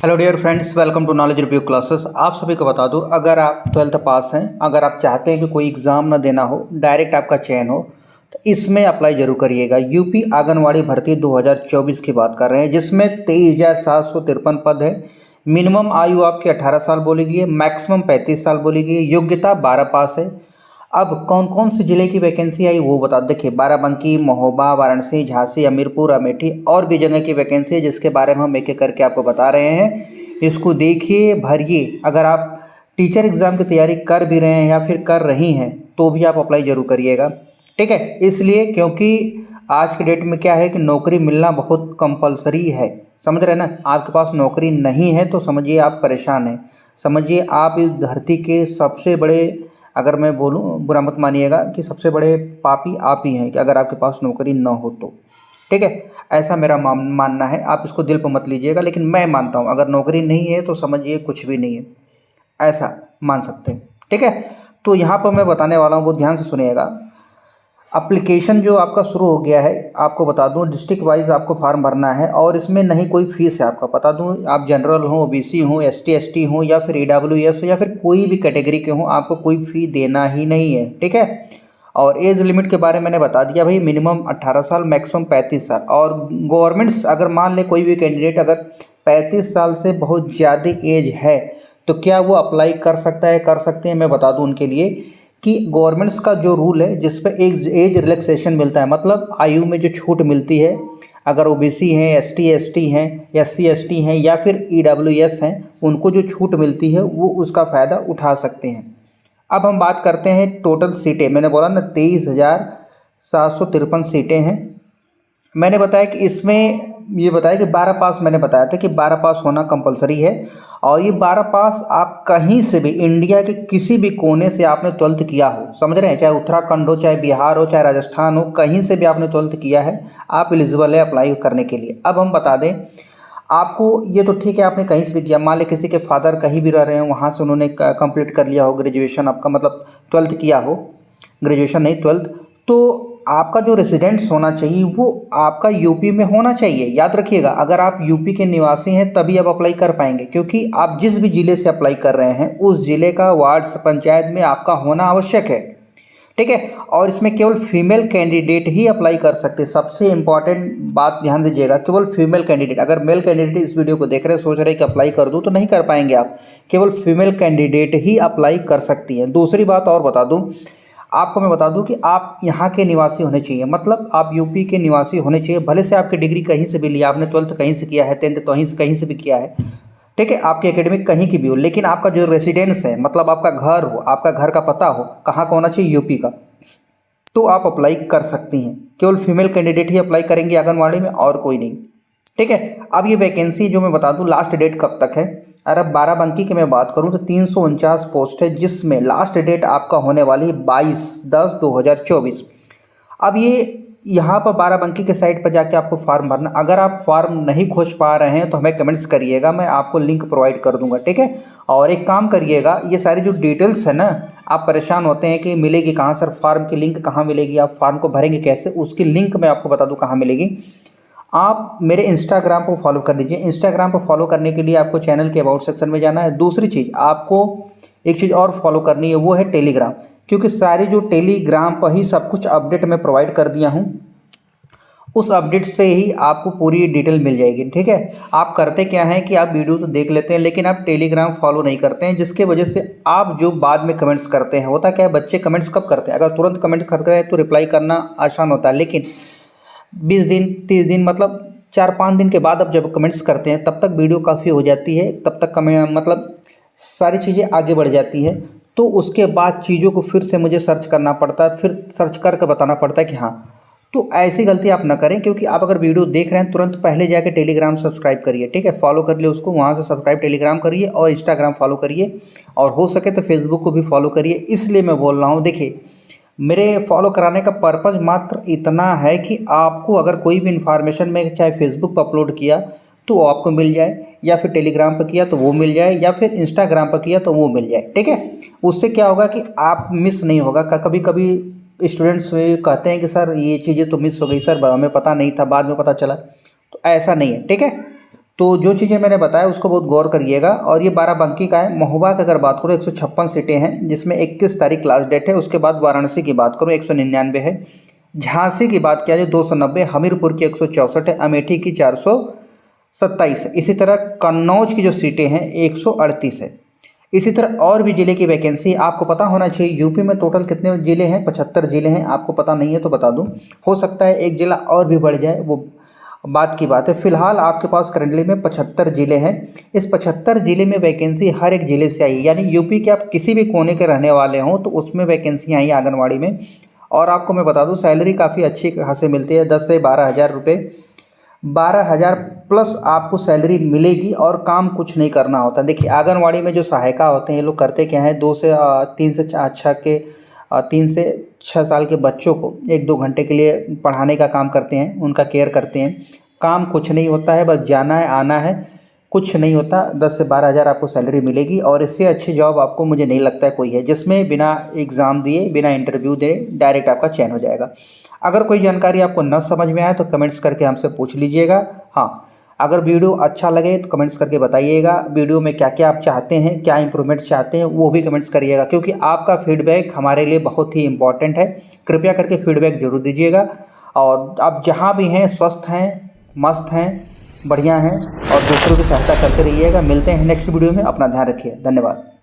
Hello dear friends, welcome to knowledge review classes. आप सभी को बता दूं, अगर आप 12th पास हैं, अगर आप चाहते हैं कि कोई एग्ज़ाम ना देना हो, डायरेक्ट आपका चयन हो, तो इसमें अप्लाई जरूर करिएगा। यूपी आंगनवाड़ी भर्ती 2024 की बात कर रहे हैं, जिसमें 23,753 पद है। मिनिमम आयु आपकी 18 साल बोली गई है, मैक्सिमम 35 साल बोली गई है, योग्यता 12 पास है। अब कौन कौन से ज़िले की वैकेंसी आई वो बता। देखिए, बाराबंकी, महोबा, वाराणसी, झांसी, हमीरपुर, अमेठी और भी जगह की वैकेंसी है, जिसके बारे में हम एक एक करके आपको बता रहे हैं। इसको देखिए, भरिए। अगर आप टीचर एग्ज़ाम की तैयारी कर भी रहे हैं या फिर कर रही हैं तो भी आप अप्लाई ज़रूर करिएगा, ठीक है। इसलिए क्योंकि आज के डेट में क्या है कि नौकरी मिलना बहुत कंपलसरी है, समझ रहे हैं ना। आपके पास नौकरी नहीं है तो समझिए आप परेशान हैं। समझिए आप इस धरती के सबसे बड़े, अगर मैं बोलूँ, बुरा मत मानिएगा, कि सबसे बड़े पापी आप ही हैं कि अगर आपके पास नौकरी न हो तो, ठीक है। ऐसा मेरा मानना है, आप इसको दिल पर मत लीजिएगा, लेकिन मैं मानता हूँ अगर नौकरी नहीं है तो समझिए कुछ भी नहीं है, ऐसा मान सकते हैं, ठीक है। तो यहाँ पर मैं बताने वाला हूँ, वो ध्यान से सुनिएगा। एप्लीकेशन जो आपका शुरू हो गया है, आपको बता दूं डिस्ट्रिक्ट वाइज आपको फॉर्म भरना है और इसमें नहीं कोई फीस है। आपका बता दूं, आप जनरल हो, ओबीसी हो, एसटी एसटी हो या फिर ईडब्ल्यूएस हो या फिर कोई भी कैटेगरी के हो, आपको कोई फ़ी देना ही नहीं है, ठीक है। और एज लिमिट के बारे में मैंने बता दिया भाई, मिनिमम 18 साल, मैक्सिमम 35 साल। और गवर्नमेंट्स अगर मान ले कोई भी कैंडिडेट अगर 35 साल से बहुत ज़्यादा एज है तो क्या वो अप्लाई कर सकता है, कर सकते हैं। मैं बता दूं उनके लिए कि गवर्नमेंट्स का जो रूल है जिस पे एज रिलैक्सेशन मिलता है, मतलब आयु में जो छूट मिलती है, अगर ओबीसी हैं, एसटी एसटी हैं, एससी एसटी हैं या फिर ईडब्ल्यूएस हैं, उनको जो छूट मिलती है वो उसका फ़ायदा उठा सकते हैं। अब हम बात करते हैं टोटल सीटें। मैंने बोला ना 23,753 सीटें हैं। मैंने बताया कि इसमें ये बताया कि 12 पास, मैंने बताया था कि 12 पास होना कंपलसरी है। और ये 12 पास आप कहीं से भी, इंडिया के किसी भी कोने से आपने 12th किया हो, समझ रहे हैं, चाहे उत्तराखंड हो, चाहे बिहार हो, चाहे राजस्थान हो, कहीं से भी आपने 12th किया है, आप एलिजिबल है अप्लाई करने के लिए। अब हम बता दें आपको, ये तो ठीक है आपने कहीं से भी किया, मान लें किसी के फादर कहीं भी रह रहे हैं, वहाँ से उन्होंने कंप्लीट कर लिया हो ग्रेजुएशन, आपका मतलब 12th किया हो, ग्रेजुएशन नहीं 12th, तो आपका जो रेसिडेंट्स होना चाहिए वो आपका यूपी में होना चाहिए। याद रखिएगा, अगर आप यूपी के निवासी हैं तभी आप अप्लाई कर पाएंगे, क्योंकि आप जिस भी ज़िले से अप्लाई कर रहे हैं उस ज़िले का वार्ड पंचायत में आपका होना आवश्यक है, ठीक है। और इसमें केवल फीमेल कैंडिडेट ही अप्लाई कर सकते हैं। सबसे इंपॉर्टेंट बात ध्यान दीजिएगा, केवल फीमेल कैंडिडेट। अगर मेल कैंडिडेट इस वीडियो को देख रहे हैं, सोच रहे हैं कि अप्लाई कर दूं, तो नहीं कर पाएंगे आप। केवल फीमेल कैंडिडेट ही अप्लाई कर सकती हैं। दूसरी बात और बता दूं आपको, मैं बता दूं कि आप यहाँ के निवासी होने चाहिए, मतलब आप यूपी के निवासी होने चाहिए। भले से आपकी डिग्री कहीं से भी लिया, आपने 12th कहीं से किया है, 10th कहीं से भी किया है, ठीक है, आपकी एकेडमिक कहीं की भी हो, लेकिन आपका जो रेसिडेंस है, मतलब आपका घर हो, आपका घर का पता हो, कहाँ का होना चाहिए, यूपी का, तो आप अप्लाई कर सकती हैं। केवल फीमेल कैंडिडेट ही अप्लाई करेंगे आंगनवाड़ी में, और कोई नहीं, ठीक है। अब ये वैकेंसी जो मैं बता दूं, लास्ट डेट कब तक है। अगर बाराबंकी की मैं बात करूं तो 349 पोस्ट है, जिसमें लास्ट डेट आपका होने वाली है 22/10/2024। अब ये यहाँ पर बाराबंकी के साइट पर जाके आपको फॉर्म भरना। अगर आप फॉर्म नहीं खोज पा रहे हैं तो हमें कमेंट्स करिएगा, मैं आपको लिंक प्रोवाइड कर दूंगा, ठीक है। और एक काम करिएगा, ये सारी जो डिटेल्स है ना, आप परेशान होते हैं कि मिलेगी कहाँ सर, फॉर्म की लिंक कहाँ मिलेगी, आप फॉर्म को भरेंगे कैसे, उसकी लिंक मैं आपको बता दूँ कहाँ मिलेगी। आप मेरे इंस्टाग्राम को फॉलो कर लीजिए। इंस्टाग्राम को फॉलो करने के लिए आपको चैनल के अबाउट सेक्शन में जाना है। दूसरी चीज़, आपको एक चीज़ और फॉलो करनी है, वो है टेलीग्राम, क्योंकि सारी जो टेलीग्राम पर ही सब कुछ अपडेट मैं प्रोवाइड कर दिया हूँ। उस अपडेट से ही आपको पूरी डिटेल मिल जाएगी, ठीक है। आप करते क्या हैं कि आप वीडियो तो देख लेते हैं, लेकिन आप टेलीग्राम फॉलो नहीं करते हैं, जिसके वजह से आप जो बाद में कमेंट्स करते हैं, होता क्या है, बच्चे कमेंट्स कब करते हैं, अगर तुरंत कमेंट करते हैं तो रिप्लाई करना आसान होता है, लेकिन 20 दिन 30 दिन, मतलब 4-5 दिन के बाद अब जब कमेंट्स करते हैं, तब तक वीडियो काफ़ी हो जाती है, तब तक कमेंट, मतलब सारी चीज़ें आगे बढ़ जाती है। तो उसके बाद चीज़ों को फिर से मुझे सर्च करना पड़ता है, फिर सर्च करके बताना पड़ता है कि हाँ। तो ऐसी गलती आप ना करें, क्योंकि आप अगर वीडियो देख रहे हैं तुरंत पहले जाके टेलीग्राम सब्सक्राइब करिए, ठीक है। फॉलो कर लिए उसको, वहाँ से सब्सक्राइब टेलीग्राम करिए और इंस्टाग्राम फॉलो करिए, और हो सके तो फेसबुक को भी फॉलो करिए। इसलिए मैं बोल रहा हूँ, देखिए मेरे फॉलो कराने का पर्पज़ मात्र इतना है कि आपको अगर कोई भी इन्फॉर्मेशन में, चाहे फेसबुक पर अपलोड किया तो वो आपको मिल जाए, या फिर टेलीग्राम पर किया तो वो मिल जाए, या फिर इंस्टाग्राम पर किया तो वो मिल जाए, ठीक है। उससे क्या होगा कि आप मिस नहीं होगा। कभी कभी स्टूडेंट्स कहते हैं कि सर ये चीज़ें तो मिस हो गई सर, हमें पता नहीं था, बाद में पता चला, तो ऐसा नहीं है, ठीक है। तो जो चीज़ें मैंने बताया उसको बहुत गौर करिएगा। और ये बाराबंकी का है। महोबा की अगर बात करूँ 156 सीटें हैं, जिसमें 21 तारीख लास्ट डेट है। उसके बाद वाराणसी की बात करूँ 199 है। झांसी की बात किया जाए 290, हमीरपुर की 164 है, अमेठी की 427 है। इसी तरह कन्नौज की जो सीटें हैं 138 है। इसी तरह और भी ज़िले की वैकेंसी आपको पता होना चाहिए। यूपी में टोटल कितने ज़िले हैं? 75 ज़िले हैं। आपको पता नहीं है तो बता दूं, हो सकता है एक ज़िला और भी बढ़ जाए, वो बात की बात है। फिलहाल आपके पास करंटली में 75 ज़िले हैं। इस 75 ज़िले में वैकेंसी हर एक ज़िले से आई, यानी यूपी के आप किसी भी कोने के रहने वाले हों तो उसमें वैकेंसी आई आंगनवाड़ी में। और आपको मैं बता दूं सैलरी काफ़ी अच्छी खासी मिलती है, 10 से 12 हज़ार रुपये, 12,000 प्लस आपको सैलरी मिलेगी। और काम कुछ नहीं करना होता। देखिए आंगनवाड़ी में जो सहायिका होते हैं ये लोग करते क्या है, 3 से 6 साल के बच्चों को 1-2 घंटे के लिए पढ़ाने का काम करते हैं, उनका केयर करते हैं। काम कुछ नहीं होता है, बस जाना है आना है, कुछ नहीं होता। 10 से 12 हज़ार आपको सैलरी मिलेगी। और इससे अच्छी जॉब आपको मुझे नहीं लगता है कोई है, जिसमें बिना एग्ज़ाम दिए, बिना इंटरव्यू दे डायरेक्ट आपका चयन हो जाएगा। अगर कोई जानकारी आपको न समझ में आए तो कमेंट्स करके हमसे पूछ लीजिएगा। हाँ, अगर वीडियो अच्छा लगे तो कमेंट्स करके बताइएगा। वीडियो में क्या क्या आप चाहते हैं, क्या इंप्रूवमेंट्स चाहते हैं, वो भी कमेंट्स करिएगा, क्योंकि आपका फीडबैक हमारे लिए बहुत ही इंपॉर्टेंट है। कृपया करके फीडबैक जरूर दीजिएगा। और आप जहाँ भी हैं स्वस्थ हैं, मस्त हैं, बढ़िया हैं, और दूसरों की सहायता करते रहिएगा। मिलते हैं नेक्स्ट वीडियो में। अपना ध्यान रखिए। धन्यवाद।